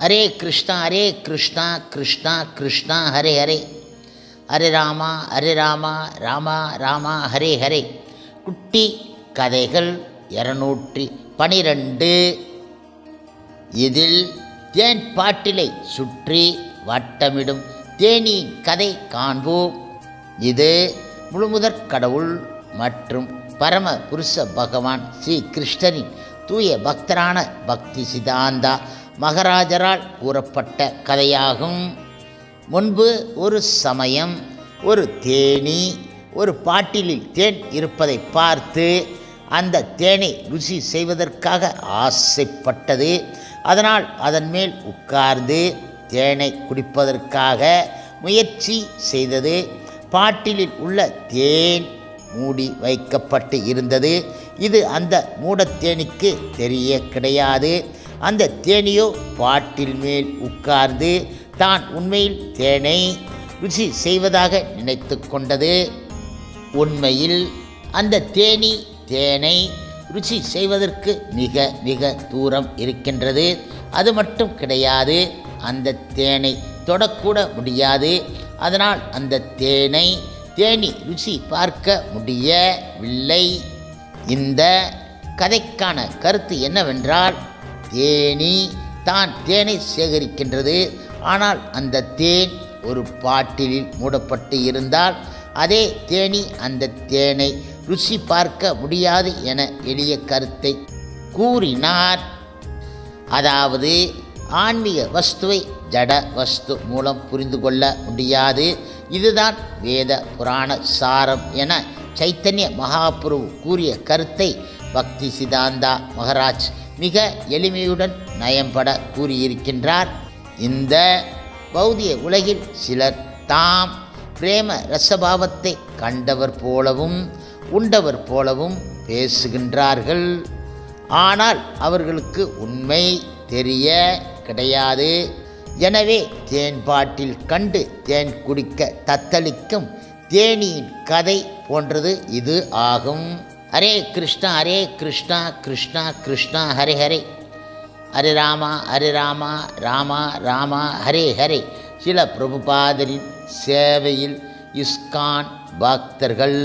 ஹரே கிருஷ்ணா கிருஷ்ணா கிருஷ்ணா ஹரே ஹரே, ஹரே ராமா ராமா ராமா ஹரே ஹரே. குட்டி கதைகள் 212. இதில் தேன் பாட்டிலை சுற்றி வட்டமிடும் தேனியின் கதை காண்போம். இது முழுமுதற் கடவுள் மற்றும் பரம புருஷ பகவான் ஸ்ரீ கிருஷ்ணரின் தூய பக்தரான பக்தி சிதாந்தா மகாராஜரால் கூறப்பட்ட கதையாகும். முன்பு ஒரு சமயம் ஒரு தேனீ ஒரு பாட்டிலில் தேன் இருப்பதை பார்த்து அந்த தேனை ருசி செய்வதற்காக ஆசைப்பட்டது. அதனால் அதன் மேல் உட்கார்ந்து தேனை குடிப்பதற்காக முயற்சி செய்தது. பாட்டிலில் உள்ள தேன் மூடி வைக்கப்பட்டு இருந்தது. இது அந்த மூடத்தேனிக்கு தெரிய கிடையாது. அந்த தேனியோ பாட்டில் மேல் உட்கார்ந்து தான் உண்மையில் தேனை ருசி செய்வதாக நினைத்து கொண்டது. உண்மையில் அந்த தேனி தேனை ருசி செய்வதற்கு மிக மிக தூரம் இருக்கின்றது. அது மட்டும் கிடையாது, அந்த தேனை தொடக்கூட முடியாது. அதனால் அந்த தேனி ருசி பார்க்க முடியவில்லை. இந்த கதைக்கான கருத்து என்னவென்றால், தேனி தான் தேனை சேகரிக்கின்றது. ஆனால் அந்த தேன் ஒரு பாட்டிலில் மூடப்பட்டு இருந்தால் அதே தேனி அந்த தேனை ருசி பார்க்க முடியாது என எளிய கருத்தை கூறினார். அதாவது ஆன்மீக வஸ்துவை ஜட வஸ்து மூலம் புரிந்து கொள்ள முடியாது. இதுதான் வேத புராண சாரம் என சைத்தன்ய மகாபிரபு கூறிய கருத்தை பக்தி சிதாந்தா மகாராஜ் மிக எளிமையுடன் நயம்பட கூறியிருக்கின்றார். இந்த பௌதிக உலகில் சிலர் தாம் பிரேம ரசபாவத்தை கண்டவர் போலவும் உண்டவர் போலவும் பேசுகின்றார்கள். ஆனால் அவர்களுக்கு உண்மை தெரிய கிடையாது. எனவே தேன் பாட்டில் கண்டு தேன் குடிக்க தத்தளிக்கும் தேனியின் கதை போன்றது இது ஆகும். ஹரே கிருஷ்ணா கிருஷ்ணா கிருஷ்ணா ஹரே ஹரே, ஹரே ராமா ராமா ராமா ஹரே ஹரே. சில பிரபுபாதரின் சேவையில் இஸ்கான் பக்தர்கள்.